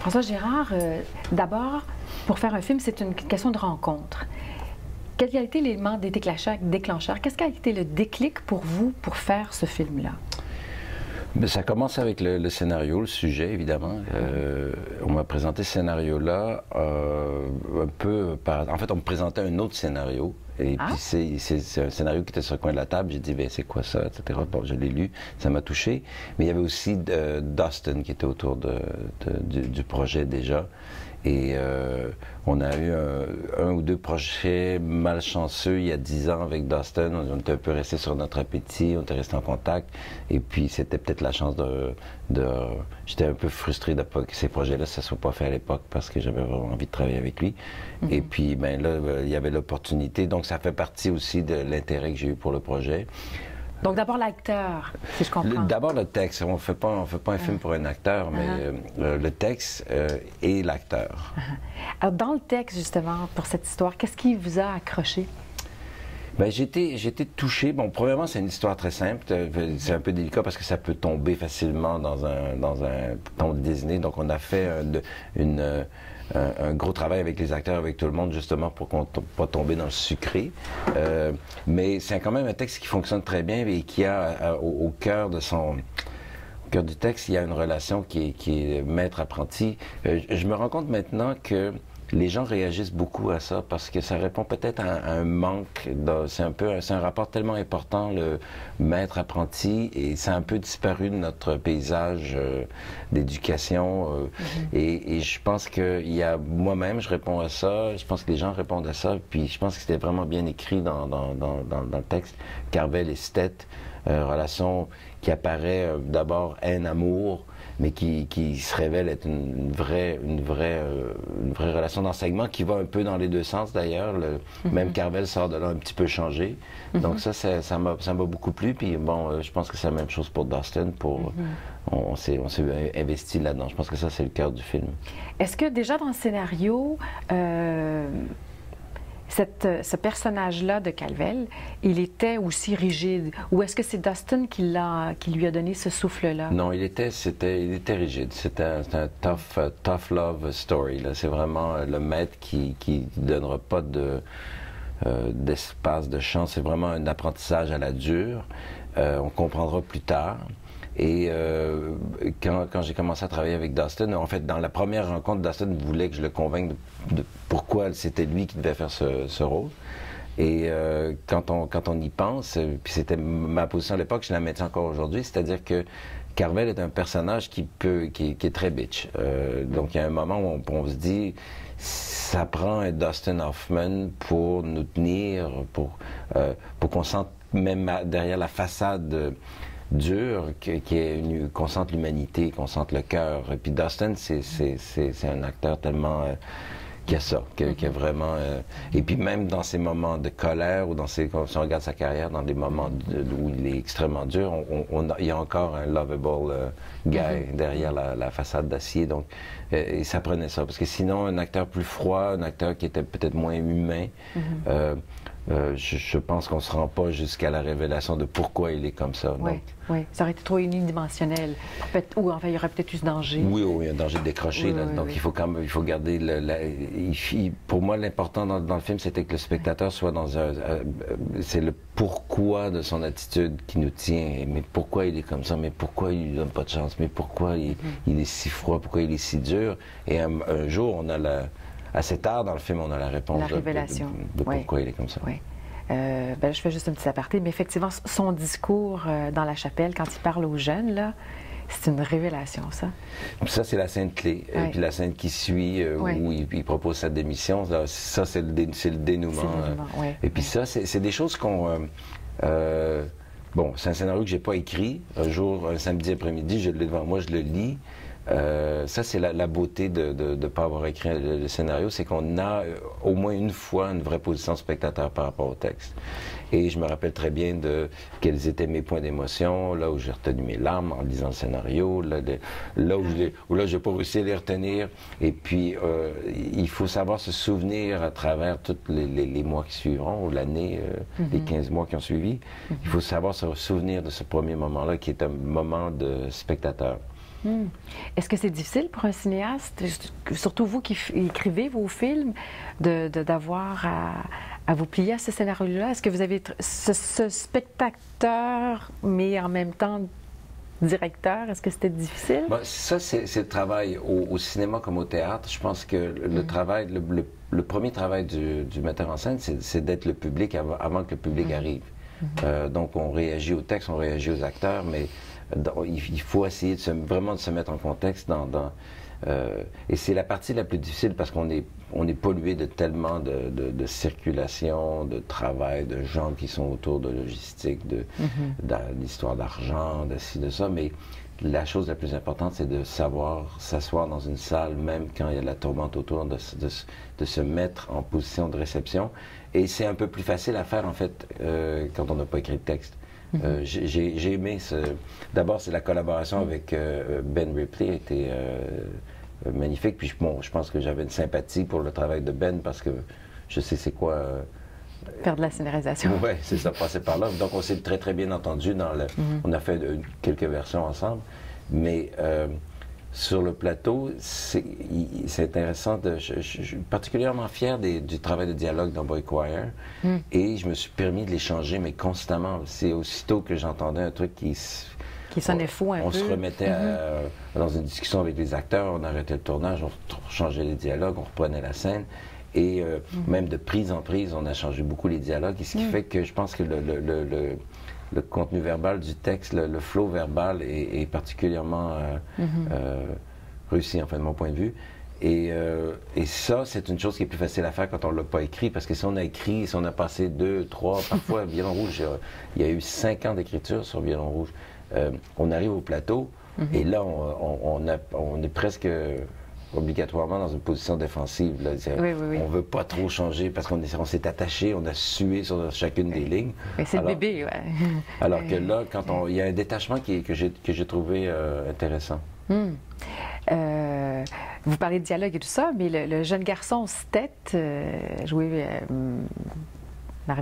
François Gérard, d'abord, pour faire un film, c'est une question de rencontre. Quel a été l'élément déclencheur? Qu'est-ce qui a été le déclic pour vous pour faire ce film-là? Bien, ça commence avec le scénario, le sujet, évidemment. On m'a présenté ce scénario-là un peu par... En fait, on me présentait un autre scénario. Et puis, c'est un scénario qui était sur le coin de la table. J'ai dit, ben, c'est quoi ça, etc. Bon, je l'ai lu, ça m'a touché. Mais il y avait aussi Dustin qui était autour du projet déjà. Et on a eu un ou deux projets malchanceux il y a 10 ans avec Dustin. On était un peu resté sur notre appétit, on était resté en contact. Et puis c'était peut-être la chance J'étais un peu frustré de pas que ces projets-là ne se soient pas faits à l'époque parce que j'avais vraiment envie de travailler avec lui. Et puis ben là, il y avait l'opportunité. Donc ça fait partie aussi de l'intérêt que j'ai eu pour le projet. Donc d'abord l'acteur, si je comprends. D'abord le texte. On fait pas un film pour un acteur, mais le texte et l'acteur. Alors dans le texte, justement, pour cette histoire, qu'est-ce qui vous a accroché? Ben, j'ai été touché. Bon, premièrement, c'est une histoire très simple. C'est un peu délicat parce que ça peut tomber facilement dans un ton Disney. Donc on a fait un gros travail avec les acteurs, avec tout le monde, justement, pour qu'on ne pas tomber dans le sucré. Mais c'est quand même un texte qui fonctionne très bien et qui a au cœur du texte, il y a une relation qui est maître-apprenti. Je me rends compte maintenant que les gens réagissent beaucoup à ça parce que ça répond peut-être à un manque. C'est un rapport tellement important, le maître-apprenti, et ça a un peu disparu de notre paysage d'éducation. Et je pense que moi-même, je réponds à ça. Je pense que les gens répondent à ça. Puis je pense que c'était vraiment bien écrit dans le texte. Carvel et Stett, relation qui apparaît d'abord haine-amour, mais qui se révèle être une vraie relation d'enseignement qui va un peu dans les deux sens d'ailleurs. Même Carvel sort de là un petit peu changé. Donc ça m'a beaucoup plu. Puis bon, je pense que c'est la même chose pour Dustin. On s'est investi là-dedans. Je pense que ça, c'est le cœur du film. Est-ce que déjà dans le scénario, ce personnage-là de Carvel, il était aussi rigide? Ou est-ce que c'est Dustin qui lui a donné ce souffle-là? Non, il était rigide. C'était un tough love story. C'est vraiment le maître qui ne donnera pas d'espace, de chance. C'est vraiment un apprentissage à la dure. On comprendra plus tard. Et quand j'ai commencé à travailler avec Dustin, en fait, dans la première rencontre, Dustin voulait que je le convainque de pourquoi c'était lui qui devait faire ce rôle. Et quand on y pense, puis c'était ma position à l'époque, je la maintiens encore aujourd'hui, c'est-à-dire que Carvel est un personnage qui est très bitch. Donc il y a un moment où on se dit, ça prend un Dustin Hoffman pour nous tenir, pour qu'on sente même derrière la façade dur, qu'on sente l'humanité, qu'on sente le cœur. Et puis Dustin, c'est un acteur tellement qui a ça, qui a vraiment... et puis même dans ces moments de colère, ou si on regarde sa carrière, dans des moments où il est extrêmement dur, il y a encore un lovable guy derrière la façade d'acier. Donc, et ça prenait ça. Parce que sinon, un acteur plus froid, un acteur qui était peut-être moins humain, je pense qu'on ne se rend pas jusqu'à la révélation de pourquoi il est comme ça. Oui, ça aurait été trop unidimensionnel. Ou enfin, il y aurait peut-être eu ce danger. Oui, un danger de décrocher. Donc il faut garder... pour moi, l'important dans le film, c'était que le spectateur soit dans c'est le pourquoi de son attitude qui nous tient. Mais pourquoi il est comme ça? Mais pourquoi il lui donne pas de chance? Mais pourquoi il est si froid? Pourquoi il est si dur? Et un jour, on a assez tard dans le film, on a la réponse de pourquoi il est comme ça. Oui. Je fais juste un petit aparté, mais effectivement, son discours dans la chapelle, quand il parle aux jeunes, là, c'est une révélation, ça. Ça, c'est la scène clé. Et puis la scène qui suit, où il propose sa démission, là, ça, c'est le dénouement. Et puis ça, c'est des choses qu'on... bon, c'est un scénario que j'ai pas écrit. Un jour, un samedi après-midi, je l'ai devant moi, je le lis. Ça, c'est la beauté de ne pas avoir écrit le scénario, c'est qu'on a au moins une fois une vraie position de spectateur par rapport au texte. Et je me rappelle très bien de quels étaient mes points d'émotion, là où j'ai retenu mes larmes en lisant le scénario, là où je n'ai pas réussi à les retenir. Et puis, il faut savoir se souvenir à travers tous les mois qui suivront, ou l'année, les 15 mois qui ont suivi. Il faut savoir se souvenir de ce premier moment-là qui est un moment de spectateur. Est-ce que c'est difficile pour un cinéaste, surtout vous qui écrivez vos films, d'avoir à vous plier à ce scénario-là? Est-ce que vous avez ce spectateur, mais en même temps directeur? Est-ce que c'était difficile? Bon, ça, c'est le travail au cinéma comme au théâtre. Je pense que le travail, le premier travail du metteur en scène, c'est d'être le public avant que le public arrive. Donc, on réagit au texte, on réagit aux acteurs, mais il faut essayer vraiment de se mettre en contexte et c'est la partie la plus difficile parce qu'on est pollué de tellement de circulation, de travail, de gens qui sont autour de logistique, d'histoire d'argent, de ci, de ça, mais la chose la plus importante, c'est de savoir s'asseoir dans une salle, même quand il y a de la tourmente autour, de se mettre en position de réception. Et c'est un peu plus facile à faire, en fait, quand on n'a pas écrit de texte. J'ai aimé D'abord, c'est la collaboration avec Ben Ripley a été magnifique. Puis bon, je pense que j'avais une sympathie pour le travail de Ben parce que je sais c'est quoi. Faire de la scénarisation. Oui, c'est ça, passer par là. Donc, on s'est très, très bien entendu. On a fait quelques versions ensemble. Mais sur le plateau, c'est intéressant. Je suis particulièrement fier du travail de dialogue dans Boy Choir. Et je me suis permis de les changer, mais constamment. C'est aussitôt que j'entendais un truc qui sonnait fou un peu. On se remettait dans une discussion avec les acteurs, on arrêtait le tournage, on changeait les dialogues, on reprenait la scène. Et même de prise en prise, on a changé beaucoup les dialogues. Et ce qui fait que je pense que le contenu verbal du texte, le flow verbal est particulièrement réussi, enfin, de mon point de vue. Et ça, c'est une chose qui est plus facile à faire quand on ne l'a pas écrit, parce que si on a écrit, si on a passé 2, 3, parfois, Violon Rouge, il y a eu 5 ans d'écriture sur Violon Rouge. On arrive au plateau, et là, on est presque obligatoirement dans une position défensive. Là. On ne veut pas trop changer parce qu'on s'est attaché, on a sué sur chacune des lignes. C'est le bébé, ouais. Alors que là, il y a un détachement que j'ai trouvé intéressant. Vous parlez de dialogue et tout ça, mais le jeune garçon Stett, joué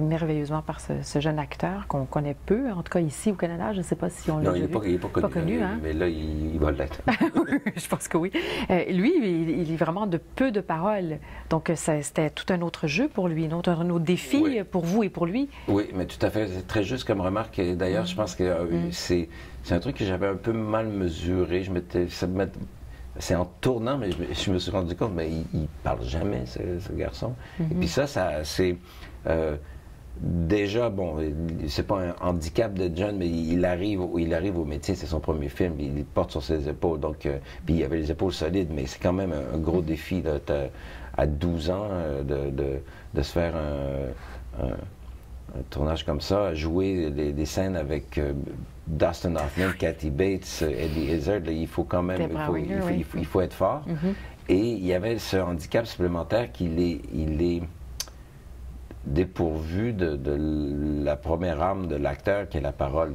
merveilleusement par ce jeune acteur qu'on connaît peu, en tout cas ici au Canada, je ne sais pas si on l'a vu. Non, il n'est pas connu, hein? Mais là, il va l'être. Je pense que oui. Lui, il est vraiment de peu de paroles, donc c'était tout un autre jeu pour lui, un autre défi pour vous et pour lui. Oui, mais tout à fait, c'est très juste comme remarque. D'ailleurs, je pense que c'est un truc que j'avais un peu mal mesuré. C'est en tournant, mais je me suis rendu compte, mais il parle jamais, ce garçon. Et puis ça c'est... déjà, bon, c'est pas un handicap de John, mais il arrive au métier, c'est son premier film, il porte sur ses épaules, donc, puis il avait les épaules solides, mais c'est quand même un gros défi, là, à 12 ans, de se faire un tournage comme ça, jouer des scènes avec Dustin Hoffman, Kathy Bates, Eddie Izzard, là, il faut quand même, il faut être fort. Et il y avait ce handicap supplémentaire qu'il est dépourvu de la première arme de l'acteur qui est la parole.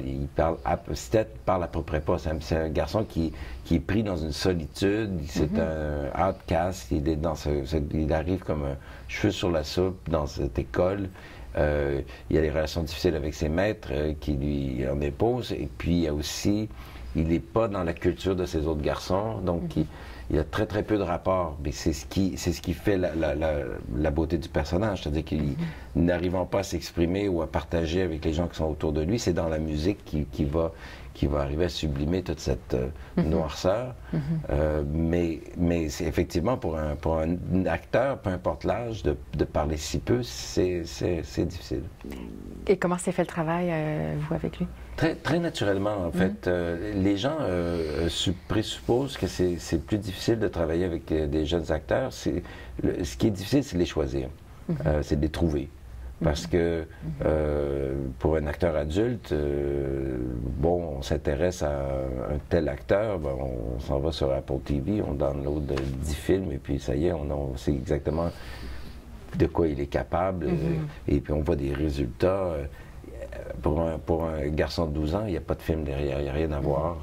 Stett parle à peu près pas. C'est un garçon qui est pris dans une solitude. C'est un outcast. Il arrive comme un cheveu sur la soupe dans cette école. Il y a des relations difficiles avec ses maîtres qui lui en imposent. Et puis il y a aussi, il n'est pas dans la culture de ses autres garçons. Donc il y a très, très peu de rapports, mais c'est ce qui fait la beauté du personnage. C'est-à-dire qu'il n'arrivant pas à s'exprimer ou à partager avec les gens qui sont autour de lui, c'est dans la musique qui va arriver à sublimer toute cette noirceur. Mais c'est effectivement, pour un acteur, peu importe l'âge, de parler si peu, c'est difficile. Et comment s'est fait le travail, vous, avec lui? Très, très naturellement, en fait. Les gens présupposent que c'est plus difficile de travailler avec des jeunes acteurs. Ce qui est difficile, c'est de les choisir. C'est de les trouver. Parce que pour un acteur adulte, bon, on s'intéresse à un tel acteur, ben, on s'en va sur Apple TV, on download 10 films et puis ça y est, on sait exactement de quoi il est capable. Et puis on voit des résultats. Pour un garçon de 12 ans, il n'y a pas de film derrière, il n'y a rien à voir.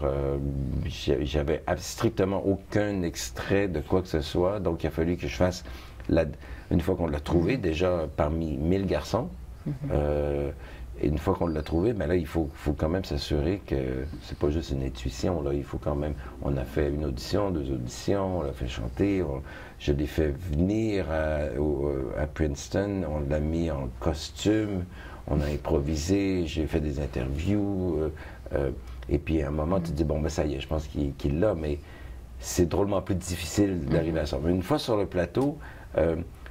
J'avais strictement aucun extrait de quoi que ce soit, donc il a fallu que je fasse, une fois qu'on l'a trouvé, déjà parmi 1000 garçons, Et une fois qu'on l'a trouvé, ben là, il faut quand même s'assurer que c'est pas juste une intuition. Là. Il faut quand même... On a fait une audition, 2 auditions, on l'a fait chanter, je l'ai fait venir à Princeton, on l'a mis en costume, on a improvisé, j'ai fait des interviews. Et puis à un moment, tu te dis, bon, ben ça y est, je pense qu'il l'a, mais c'est drôlement plus difficile d'arriver à ça. Mais une fois sur le plateau...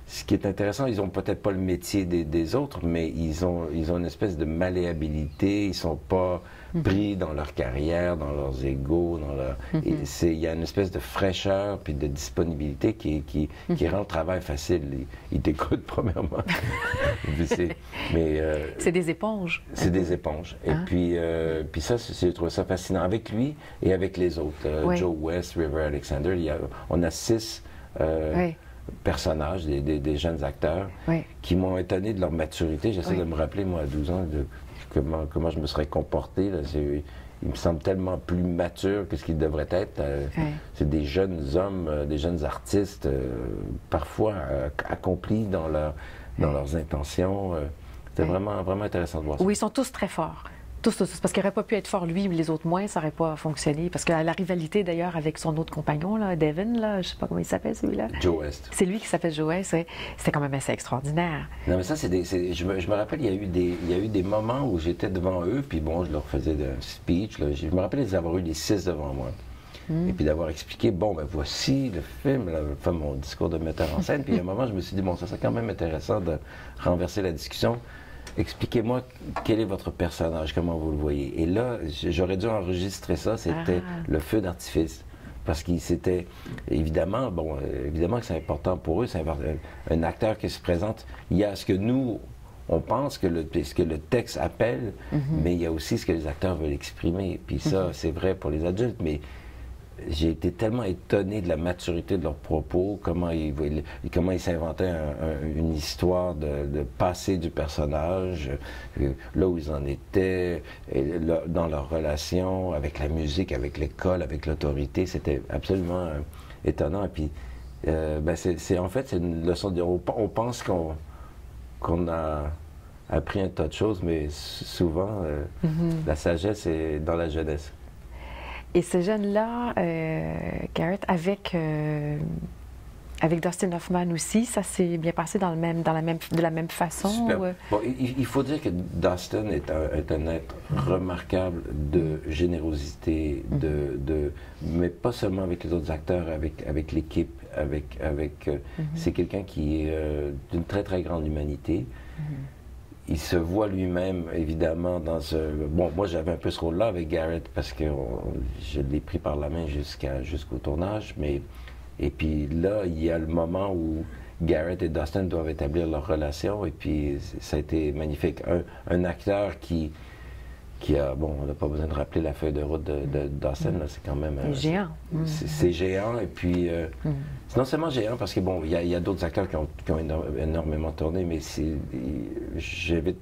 ce qui est intéressant, ils n'ont peut-être pas le métier des autres, mais ils ont une espèce de malléabilité. Ils ne sont pas pris dans leur carrière, dans leurs égos. Il y a une espèce de fraîcheur puis de disponibilité qui rend le travail facile. Ils t'écoutent, premièrement. C'est des éponges. C'est des éponges. Et puis ça, j'ai trouvé ça fascinant avec lui et avec les autres. Joe West, River Alexander, on a 6... personnages, des jeunes acteurs, qui m'ont étonné de leur maturité. J'essaie de me rappeler, moi, à 12 ans, comment je me serais comporté. Là. Ils me semblent tellement plus matures que ce qu'ils devraient être. C'est des jeunes hommes, des jeunes artistes, parfois accomplis dans leurs intentions. C'était vraiment, vraiment intéressant de voir ça. Oui, ils sont tous très forts. Tous. Parce qu'il n'aurait pas pu être fort, lui, mais les autres moins, ça n'aurait pas fonctionné. Parce que la rivalité, d'ailleurs, avec son autre compagnon, là, Devin, là, je ne sais pas comment il s'appelle, celui-là. Joe West. C'est lui qui s'appelle Joe West. C'était quand même assez extraordinaire. Non, mais ça, je me rappelle, il y a eu des moments où j'étais devant eux, puis bon, je leur faisais un speech. Là. Je me rappelle d'avoir eu les 6 devant moi. Et puis d'avoir expliqué, bon, ben voici le film, là, fait mon discours de metteur en scène. Puis à un moment, je me suis dit, bon, ça serait quand même intéressant de renverser la discussion. Expliquez-moi quel est votre personnage, comment vous le voyez. Et là, j'aurais dû enregistrer ça, c'était le feu d'artifice. Parce qu'il s'était, évidemment, évidemment que c'est important pour eux, c'est un acteur qui se présente, il y a ce que nous, on pense que ce que le texte appelle, mais il y a aussi ce que les acteurs veulent exprimer. Puis ça, c'est vrai pour les adultes, mais j'ai été tellement étonné de la maturité de leurs propos, comment ils s'inventaient une histoire de passé du personnage, là où ils en étaient, dans leur relation avec la musique, avec l'école, avec l'autorité. C'était absolument étonnant. Et puis, en fait, c'est une leçon de... On pense qu'on a appris un tas de choses, mais souvent, la sagesse est dans la jeunesse. Et ce jeune-là, Garrett, avec Dustin Hoffman aussi, ça s'est bien passé de la même façon? Bon, il faut dire que Dustin est un être remarquable de générosité, mais pas seulement avec les autres acteurs, avec l'équipe, c'est quelqu'un qui est d'une très, très grande humanité. Il se voit lui-même, évidemment, dans ce... Bon, moi, j'avais un peu ce rôle-là avec Garrett parce que je l'ai pris par la main jusqu'au tournage, mais... Et puis là, il y a le moment où Garrett et Dustin doivent établir leur relation, et puis ça a été magnifique. Un acteur qui a... Bon, on n'a pas besoin de rappeler la feuille de route de Dustin, là, c'est quand même... géant. C'est géant, et puis... C'est non seulement géant, parce que, bon, il y a d'autres acteurs qui ont énormément tourné, mais j'invite...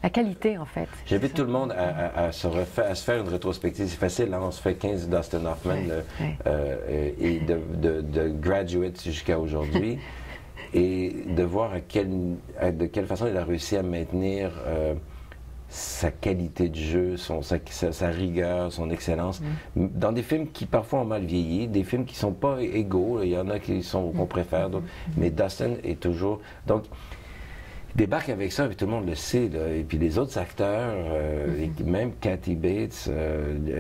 La qualité, en fait. J'invite tout le monde à se faire une rétrospective. C'est facile, hein? On se fait 15 Dustin Hoffman et de Graduate jusqu'à aujourd'hui, et de voir de quelle façon il a réussi à maintenir sa qualité de jeu, sa rigueur, son excellence, dans des films qui parfois ont mal vieilli, des films qui ne sont pas égaux, il y en a qu'on préfère, mais Dustin est toujours... Donc, il débarque avec ça, et tout le monde le sait, là, et puis les autres acteurs, et même Kathy Bates,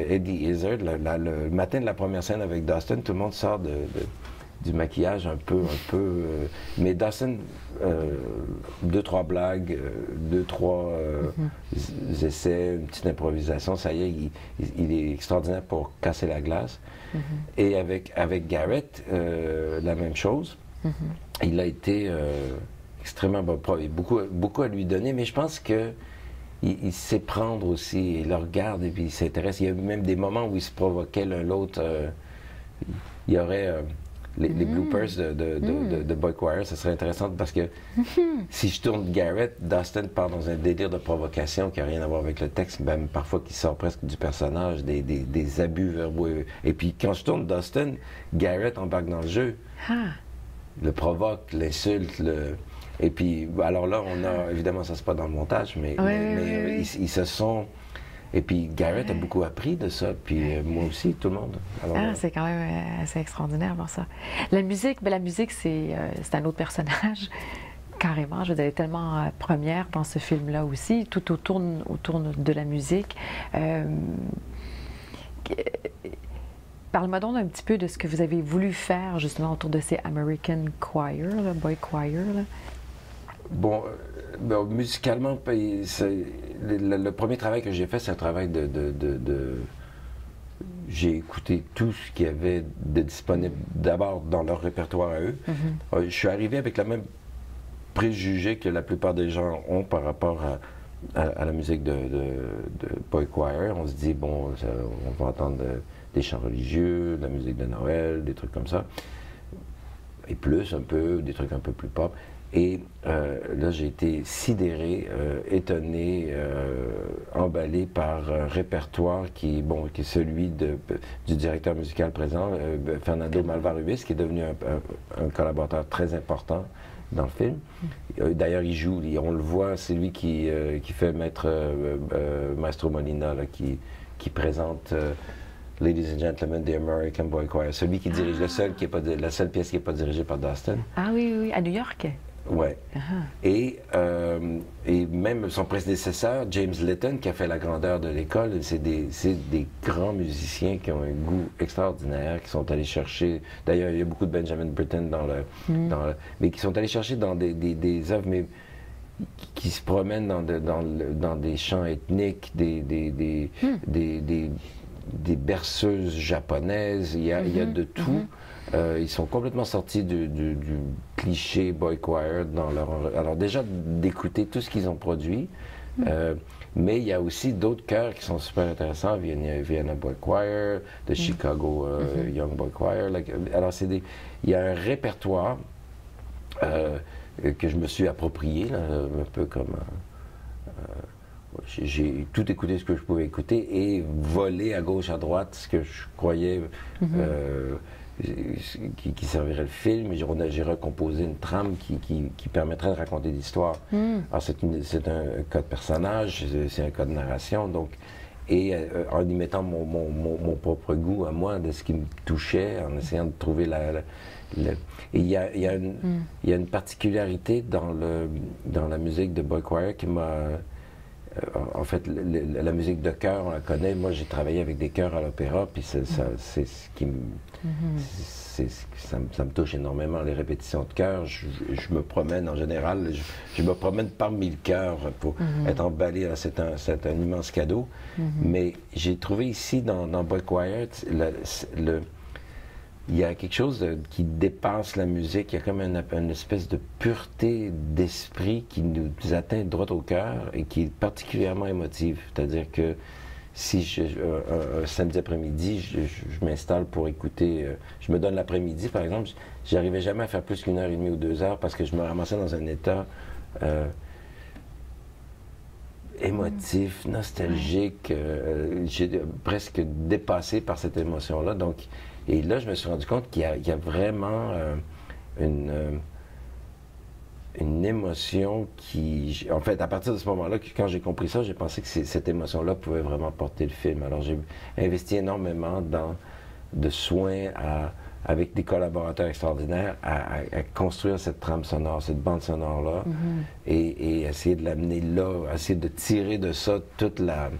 Eddie Izzard, le matin de la première scène avec Dustin, tout le monde sort du maquillage un peu, mais Dustin, 2-3 blagues, 2-3 essais, une petite improvisation, ça y est, il est extraordinaire pour casser la glace. Et avec Garrett, la même chose. Il a été extrêmement bon, il y a beaucoup à lui donner, mais je pense que il sait prendre aussi, il le regarde et puis il s'intéresse. Il y a même des moments où il se provoquait l'un l'autre. Il y aurait les bloopers de Boy Choir, ça serait intéressant parce que si je tourne Garrett, Dustin part dans un délire de provocation qui n'a rien à voir avec le texte, même parfois qui sort presque du personnage, des abus verbaux. Et puis quand je tourne Dustin, Garrett embarque dans le jeu, le provoque, l'insulte, Et puis, alors là, on a, évidemment, ça c'est pas dans le montage, mais, ils se sont... Et puis Garrett a beaucoup appris de ça, puis moi aussi, tout le monde. Alors, c'est quand même assez extraordinaire voir ça. La musique, la musique, c'est un autre personnage, carrément. Je veux dire, elle est tellement première dans ce film-là aussi. Tout tourne autour de la musique. Parle-moi donc un petit peu de ce que vous avez voulu faire justement autour de ces American Choir, là, Boy Choir. Là. Bon, musicalement, le premier travail que j'ai fait, c'est un travail j'ai écouté tout ce qu'il y avait de disponible d'abord dans leur répertoire à eux. Je suis arrivé avec le même préjugé que la plupart des gens ont par rapport à la musique de Boy Choir. On se dit, bon, on va entendre des chants religieux, de la musique de Noël, des trucs comme ça. Et plus, un peu, des trucs un peu plus pop. Et là, j'ai été sidéré, étonné, emballé par un répertoire qui est celui du directeur musical présent, Fernando Malvarubis, qui est devenu un collaborateur très important dans le film. D'ailleurs, il joue, on le voit, c'est lui qui fait Maestro Molina, là, qui présente Ladies and Gentlemen, The American Boy Choir, celui qui dirige la seule pièce qui n'est pas dirigée par Dustin. Ah oui, à New York. Oui. Et même son prédécesseur, James Litton, qui a fait la grandeur de l'école, c'est des grands musiciens qui ont un goût extraordinaire, qui sont allés chercher. D'ailleurs, il y a beaucoup de Benjamin Britten mais qui sont allés chercher dans des œuvres, mais qui se promènent dans des chants ethniques, des berceuses japonaises. Il y a de tout. Ils sont complètement sortis du cliché Boy Choir alors déjà d'écouter tout ce qu'ils ont produit, mais il y a aussi d'autres chœurs qui sont super intéressants. Vienna Boy Choir, de Chicago Young Boy Choir. Alors il y a un répertoire que je me suis approprié, là, un peu comme... j'ai tout écouté ce que je pouvais écouter et volé à gauche, à droite ce que je croyais qui servirait le film. J'ai recomposé une trame qui permettrait de raconter l'histoire. Alors c'est un cas de personnage, c'est un cas de narration, donc, et en y mettant mon propre goût à moi de ce qui me touchait, en essayant de trouver et il y a une particularité dans la musique de Boy Choir qui m'a... en fait, la musique de chœur, on la connaît. Moi, j'ai travaillé avec des chœurs à l'opéra, puis c'est ce qui me... ça me touche énormément, les répétitions de chœur. Je me promène, en général, je me promène parmi le chœur pour être emballé. C'est un immense cadeau. Mais j'ai trouvé ici, dans Boy Choir, il y a quelque chose qui dépasse la musique. Il y a comme une espèce de pureté d'esprit qui nous atteint droit au cœur et qui est particulièrement émotive. C'est-à-dire que si un samedi après-midi, je m'installe pour écouter, je me donne l'après-midi par exemple, j'arrivais jamais à faire plus qu'1 heure et demie ou 2 heures parce que je me ramassais dans un état émotif, nostalgique, presque dépassé par cette émotion-là. Donc, et là, je me suis rendu compte qu'il y a vraiment une émotion qui... En fait, à partir de ce moment-là, quand j'ai compris ça, j'ai pensé que cette émotion-là pouvait vraiment porter le film. Alors, j'ai investi énormément de soins avec des collaborateurs extraordinaires à construire cette trame sonore, cette bande sonore-là, et essayer de l'amener là, essayer de tirer de ça toute la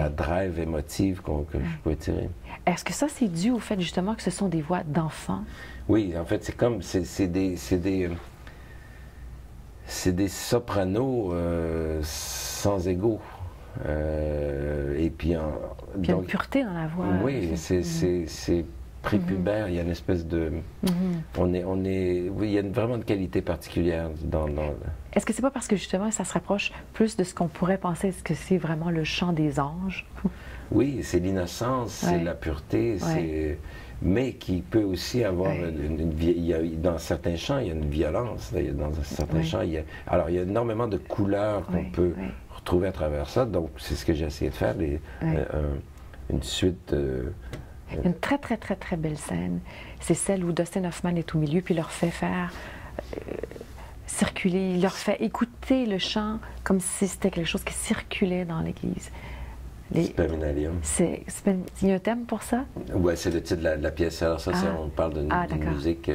drive émotive que je pouvais tirer. Est-ce que ça, c'est dû au fait justement que ce sont des voix d'enfants? Oui, en fait, c'est des sopranos sans ego. Et puis, il y a une pureté dans la voix. Oui, c'est prépubère, il y a une espèce de... il y a vraiment une qualité particulière dans... Est-ce que c'est pas parce que justement ça se rapproche plus de ce qu'on pourrait penser? Est-ce que c'est vraiment le chant des anges? Oui, c'est l'innocence, c'est la pureté, mais qui peut aussi avoir dans certains chants, il y a une violence. Dans certains chants, il y a énormément de couleurs qu'on peut retrouver à travers ça. Donc, c'est ce que j'ai essayé de faire, une suite... Une très, très, très, très belle scène. C'est celle où Dustin Hoffman est au milieu, puis leur fait faire circuler, il leur fait écouter le chant comme si c'était quelque chose qui circulait dans l'Église. Spaminalium. Il y a un thème pour ça? Oui, c'est le titre de la pièce. Alors ça, on parle d'une musique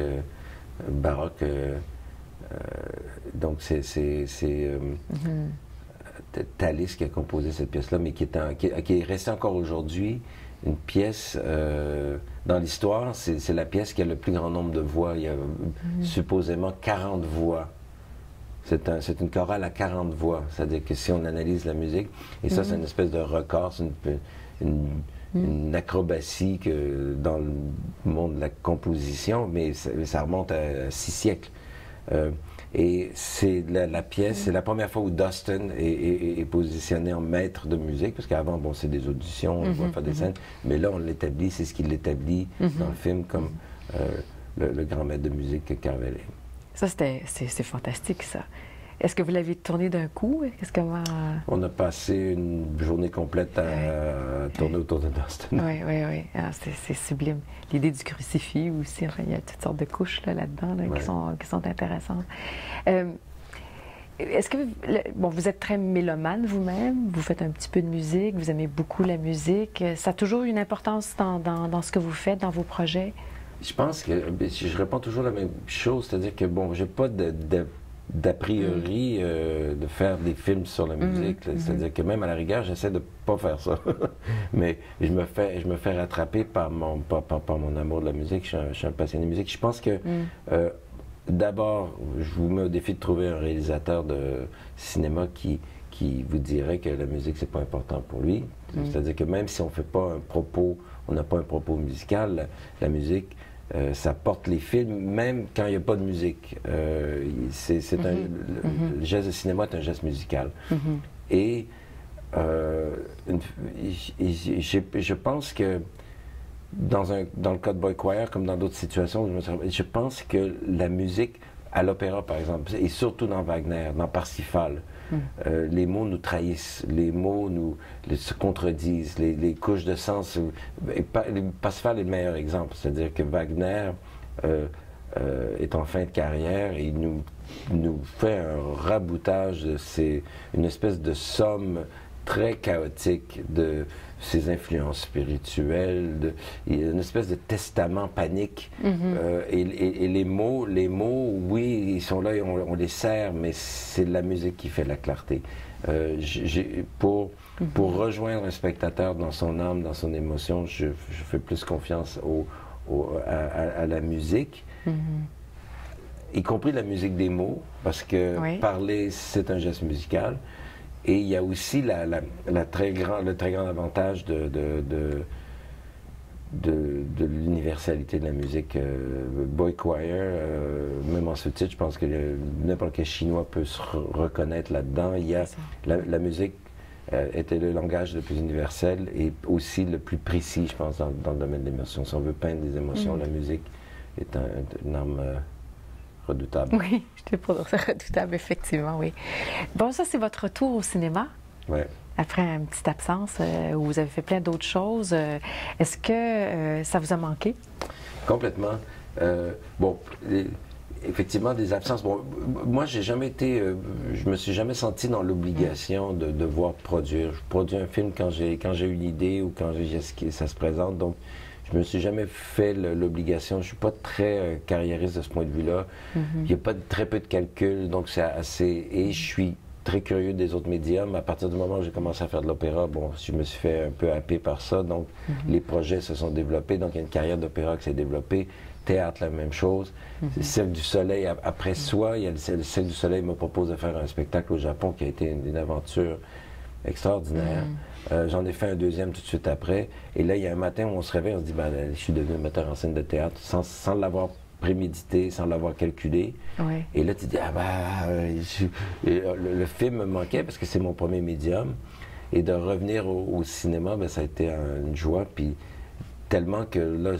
baroque. Donc c'est Thalys qui a composé cette pièce-là, mais qui est restée encore aujourd'hui une pièce dans l'histoire. C'est la pièce qui a le plus grand nombre de voix. Il y a supposément 40 voix. C'est une chorale à 40 voix. C'est-à-dire que si on analyse la musique, et ça, c'est une espèce de record, c'est une acrobatie dans le monde de la composition, mais ça remonte à 6 siècles. Et c'est la pièce, c'est la première fois où Dustin est positionné en maître de musique, parce qu'avant, bon, c'est des auditions, on va faire des scènes, mais là, on l'établit, c'est ce qui l'établit dans le film comme le grand maître de musique Carvelli. Ça, c'est fantastique, ça. Est-ce que vous l'avez tourné d'un coup? On a passé une journée complète à tourner autour de Dustin. Oui. Ah, c'est sublime. L'idée du crucifix aussi, enfin, il y a toutes sortes de couches là-dedans qui sont intéressantes. Est-ce que vous êtes très mélomane vous-même, vous faites un petit peu de musique, vous aimez beaucoup la musique. Ça a toujours une importance dans ce que vous faites, dans vos projets? Je pense que je réponds toujours la même chose, c'est-à-dire que bon, j'ai pas d'a priori de faire des films sur la musique. C'est-à-dire que même à la rigueur, j'essaie de pas faire ça. Mais je me fais rattraper par mon amour de la musique. Je suis un passionné de musique. Je pense que d'abord, je vous mets au défi de trouver un réalisateur de cinéma qui vous dirait que la musique, c'est pas important pour lui. C'est-à-dire que même si on fait pas on n'a pas un propos musical, la musique, ça porte les films, même quand il n'y a pas de musique. Le geste de cinéma est un geste musical. Et je pense que dans le cas de Boy Choir, comme dans d'autres situations, je pense que la musique, à l'opéra par exemple, et surtout dans Wagner, dans Parsifal, les mots nous trahissent, les mots se contredisent, les couches de sens. Parsifal est le meilleur exemple, c'est-à-dire que Wagner est en fin de carrière et il nous fait un raboutage une espèce de somme très chaotique de ses influences spirituelles, une espèce de testament panique. Et les mots, oui, ils sont là et on les sert, mais c'est la musique qui fait la clarté. Pour rejoindre un spectateur dans son âme, dans son émotion, je fais plus confiance à la musique. Y compris la musique des mots, parce que parler, c'est un geste musical. Et il y a aussi le très grand avantage de l'universalité de la musique. Boy Choir, même en sous-titre, je pense que n'importe quel Chinois peut se reconnaître là-dedans. Il y a la musique était le langage le plus universel et aussi le plus précis, je pense, dans le domaine de l'émotion. Si on veut peindre des émotions, la musique est une arme redoutable. Oui, j'étais pour dire ça, redoutable, effectivement, oui. Bon, ça, c'est votre retour au cinéma. Oui. Après une petite absence où vous avez fait plein d'autres choses. Est-ce que ça vous a manqué? Complètement. Bon, effectivement, des absences. Bon, moi, je me suis jamais senti dans l'obligation de devoir produire. Je produis un film quand j'ai une idée ou quand ça se présente. Donc, je me suis jamais fait l'obligation. Je suis pas très carriériste de ce point de vue-là. Il y a pas très peu de calculs, donc c'est assez. Et je suis très curieux des autres médiums. À partir du moment où j'ai commencé à faire de l'opéra, bon, je me suis fait un peu happer par ça. Donc, les projets se sont développés. Donc, il y a une carrière d'opéra qui s'est développée. Théâtre, la même chose. Cirque du Soleil, après soi, le Cirque du Soleil me propose de faire un spectacle au Japon qui a été une aventure extraordinaire. J'en ai fait un deuxième tout de suite après. Et là, il y a un matin où on se réveille, on se dit, ben, je suis devenu metteur en scène de théâtre sans l'avoir prémédité, sans l'avoir calculé. Oui. Et là, tu dis, le film me manquait parce que c'est mon premier médium. Et de revenir au cinéma, ben, ça a été une joie. Puis tellement que là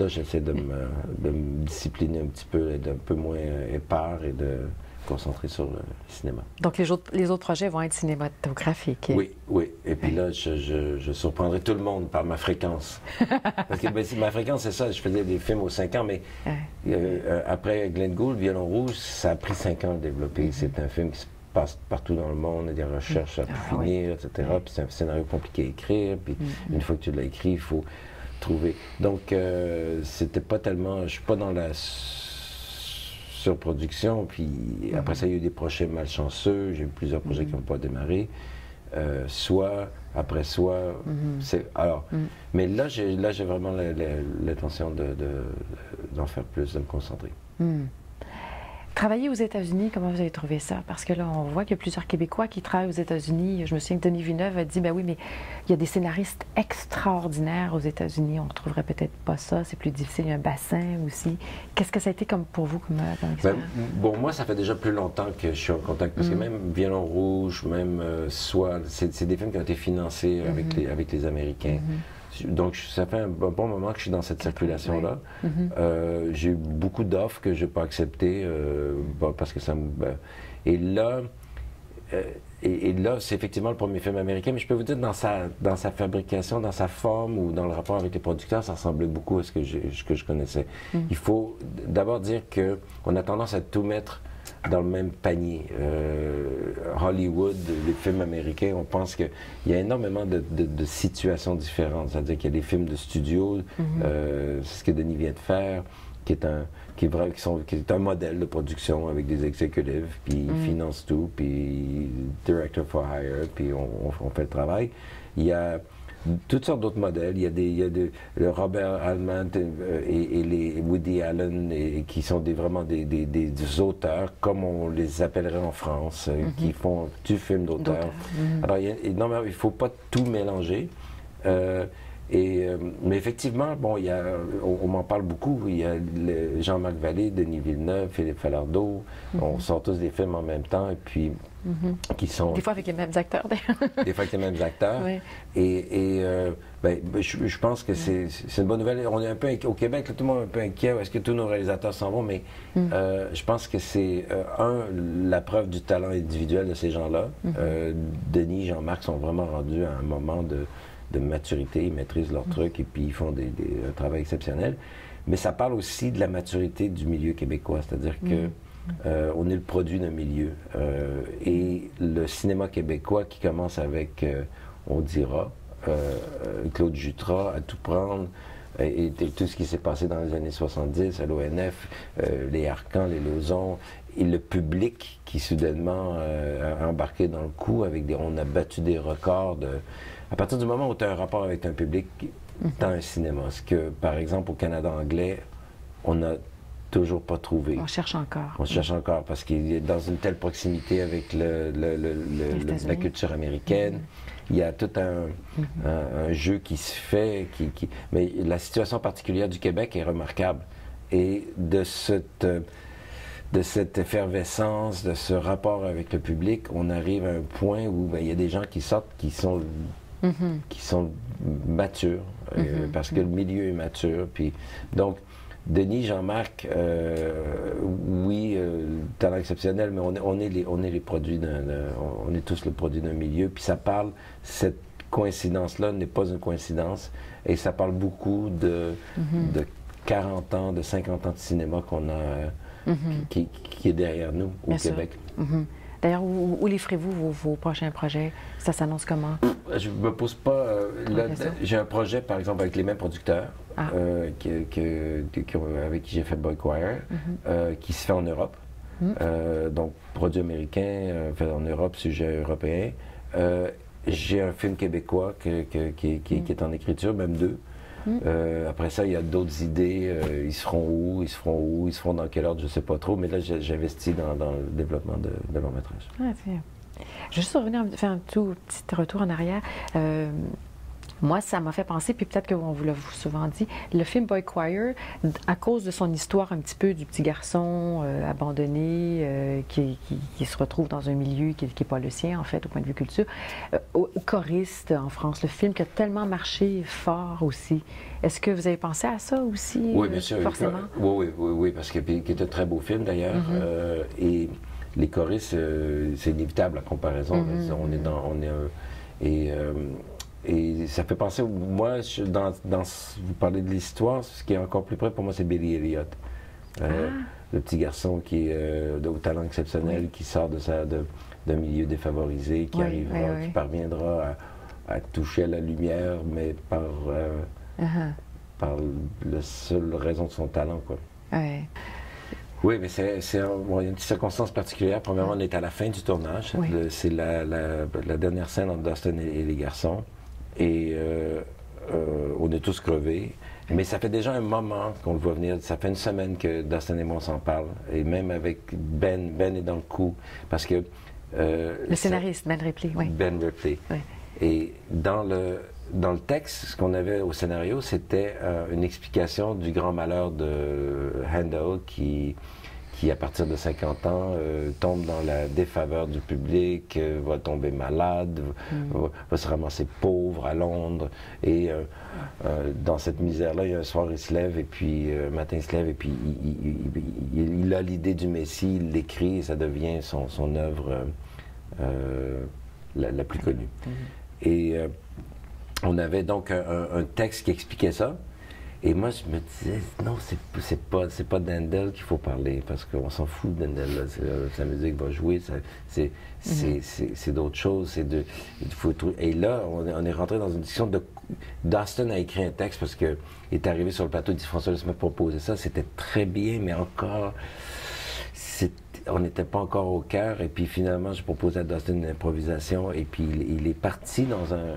j'essaie de me discipliner un petit peu, d'être un peu moins épars et de concentrer sur le cinéma. Donc, les autres projets vont être cinématographiques. Oui, oui. Et puis là, je surprendrai tout le monde par ma fréquence. Parce que ma fréquence, c'est ça. Je faisais des films aux 5 ans, mais après Glenn Gould, Violon Rouge, ça a pris 5 ans à développer. C'est un film qui se passe partout dans le monde, il y a des recherches à finir, etc. Puis c'est un scénario compliqué à écrire. Puis une fois que tu l'as écrit, il faut trouver. Donc, c'était pas tellement... Je suis pas dans la surproduction. Puis après ça, il y a eu des projets malchanceux. J'ai eu plusieurs projets qui n'ont pas démarré. Soit après soit. Mais là, j'ai vraiment l'intention d'en faire plus, de me concentrer. Travailler aux États-Unis, comment vous avez trouvé ça? Parce que là, on voit qu'il y a plusieurs Québécois qui travaillent aux États-Unis. Je me souviens que Denis Villeneuve a dit, ben oui, mais il y a des scénaristes extraordinaires aux États-Unis. On ne trouverait peut-être pas ça. C'est plus difficile. Il y a un bassin aussi. Qu'est-ce que ça a été comme pour vous comme expérience? Bon, moi, ça fait déjà plus longtemps que je suis en contact. Parce que même Violon Rouge, même Soit, c'est des films qui ont été financés avec les Américains. Donc, ça fait un bon moment que je suis dans cette circulation-là. J'ai eu beaucoup d'offres que je n'ai pas acceptées parce que ça me... Et là, c'est effectivement le premier film américain, mais je peux vous dire, dans sa fabrication, dans sa forme ou dans le rapport avec les producteurs, ça ressemblait beaucoup à ce que je connaissais. Il faut d'abord dire qu'on a tendance à tout mettre dans le même panier. Hollywood, les films américains, on pense qu'il y a énormément de situations différentes. C'est-à-dire qu'il y a des films de studio, c'est ce que Denis vient de faire, qui est un modèle de production avec des exécutifs, puis ils financent tout, puis director for hire, puis on fait le travail. Il y a toutes sortes d'autres modèles. Il y a le Robert Altman et les Woody Allen qui sont vraiment des auteurs, comme on les appellerait en France, qui font du film d'auteur. Alors, il ne faut pas tout mélanger. Mais effectivement, bon, on m'en parle beaucoup. Il y a Jean-Marc Vallée, Denis Villeneuve, Philippe Falardeau. On sort tous des films en même temps et puis qui sont... Des fois avec les mêmes acteurs, d'ailleurs. Des fois avec les mêmes acteurs. Oui. Je pense que c'est une bonne nouvelle. On est un peu au Québec, là, tout le monde est un peu inquiet. Est-ce que tous nos réalisateurs s'en vont? Mais je pense que c'est, la preuve du talent individuel de ces gens-là. Denis, Jean-Marc sont vraiment rendus à un moment de maturité, ils maîtrisent leur truc et puis ils font un travail exceptionnel. Mais ça parle aussi de la maturité du milieu québécois, c'est-à-dire que on est le produit d'un milieu. Et le cinéma québécois qui commence avec, on dira, Claude Jutras, À tout prendre, et tout ce qui s'est passé dans les années 70, à l'ONF, les Arcans, les Lauzon, et le public qui soudainement a embarqué dans le coup, on a battu des records à partir du moment où tu as un rapport avec un public dans un cinéma, ce que, par exemple, au Canada anglais, on n'a toujours pas trouvé. On cherche encore. On cherche encore, parce qu'il est dans une telle proximité avec la culture américaine. Il y a tout un jeu qui se fait, mais la situation particulière du Québec est remarquable. Et de cette effervescence, de ce rapport avec le public, on arrive à un point où il y a des gens qui sortent qui sont matures, parce que le milieu est mature. Puis, donc, Denis, Jean-Marc, oui, talent exceptionnel, mais on est les produits on est tous le produit d'un milieu. Puis ça parle, cette coïncidence-là n'est pas une coïncidence, et ça parle beaucoup de 40 ans, de 50 ans de cinéma qu'on a, qui est derrière nous au Bien Québec. D'ailleurs, où les ferez-vous, vos prochains projets? Ça s'annonce comment? Je ne me pose pas... j'ai un projet, par exemple, avec les mêmes producteurs, avec qui j'ai fait Boychoir, qui se fait en Europe. Donc, produit américain, fait en Europe, sujet européen. J'ai un film québécois qui est en écriture, même 2. Après ça, il y a d'autres idées. Ils seront où? Ils se feront dans quel ordre? Je ne sais pas trop. Mais là, j'investis dans le développement de long métrage. Je vais juste revenir, faire un tout petit retour en arrière. Moi, ça m'a fait penser, puis peut-être qu'on vous l'a souvent dit, le film Boychoir, à cause de son histoire un petit peu du petit garçon abandonné qui se retrouve dans un milieu qui n'est pas le sien, en fait, au point de vue culture, au choriste en France, le film qui a tellement marché fort aussi. Est-ce que vous avez pensé à ça aussi? Oui, bien sûr. Forcément. Oui, parce qu'il était un très beau film d'ailleurs. Et les choristes, c'est inévitable la comparaison. On est et ça fait penser, moi, vous parlez de l'histoire, ce qui est encore plus près pour moi, c'est Billy Elliot. Le petit garçon qui est au talent exceptionnel, qui sort d'un milieu défavorisé, qui arrivera, qui parviendra à toucher à la lumière, mais par la seule raison de son talent, quoi. Oui, mais il y a une petite circonstance particulière. Premièrement, on est à la fin du tournage. C'est la dernière scène entre Dustin et les garçons. Et on est tous crevés. Mais ça fait déjà un moment qu'on le voit venir. Ça fait une semaine que Dustin et moi, on s'en parle. Et même avec Ben est dans le coup. Parce que... le scénariste, Ben Ripley, oui. Ben Ripley. Oui. Et dans le texte, ce qu'on avait au scénario, c'était une explication du grand malheur de Handel qui à partir de 50 ans, tombe dans la défaveur du public, va tomber malade, va se ramasser pauvre à Londres. Et dans cette misère-là, il y a un soir, il se lève, et puis un matin, il se lève, et puis il a l'idée du Messie, il l'écrit, et ça devient son œuvre la plus connue. Et on avait donc un texte qui expliquait ça. Et moi, je me disais, non, c'est pas d'Handel qu'il faut parler, parce qu'on s'en fout d'Handel. Sa musique va jouer, c'est d'autres choses. Et là, on est rentré dans une discussion de... Dustin a écrit un texte parce qu'il est arrivé sur le plateau, il dit, François, laisse-moi proposer ça. C'était très bien, mais encore... On n'était pas encore au cœur. Et puis finalement, je proposais à Dustin une improvisation, et puis il est parti dans un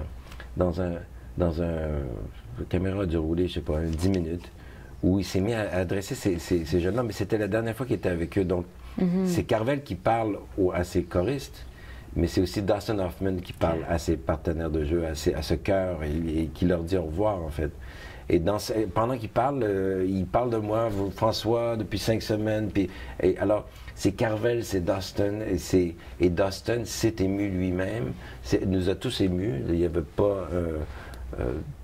la caméra a dû rouler, je sais pas, 10 minutes, où il s'est mis à adresser ces jeunes-là, mais c'était la dernière fois qu'il était avec eux. Donc, c'est Carvel qui parle à ses choristes, mais c'est aussi Dustin Hoffman qui parle à ses partenaires de jeu, à ce chœur, et qui leur dit au revoir, en fait. Et pendant qu'il parle de moi, François, depuis 5 semaines. Alors, c'est Carvel, c'est Dustin, et Dustin s'est ému lui-même, nous a tous émus. Il n'y avait pas...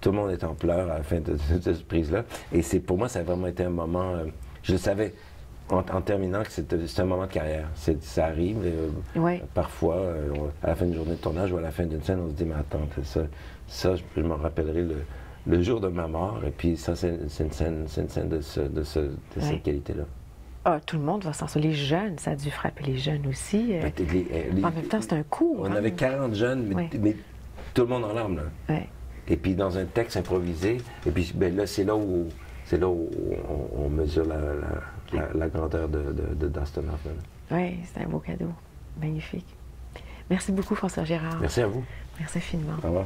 tout le monde est en pleurs à la fin de cette prise-là. Et pour moi, ça a vraiment été un moment... je le savais en terminant que c'était un moment de carrière. Ça arrive parfois, à la fin d'une journée de tournage ou à la fin d'une scène, on se dit, mais attends, ça je me rappellerai le jour de ma mort. Et puis ça, c'est une scène de cette qualité-là. Ah, tout le monde va s'en sortir. Les jeunes, ça a dû frapper les jeunes aussi. En même temps, c'est un coup. On avait 40 jeunes, mais tout le monde en larmes, là. Et puis dans un texte improvisé, et puis là, c'est là où on mesure la grandeur de Dustin Hoffman. Oui, c'est un beau cadeau. Magnifique. Merci beaucoup, François Gérard. Merci à vous. Merci infiniment. Au revoir.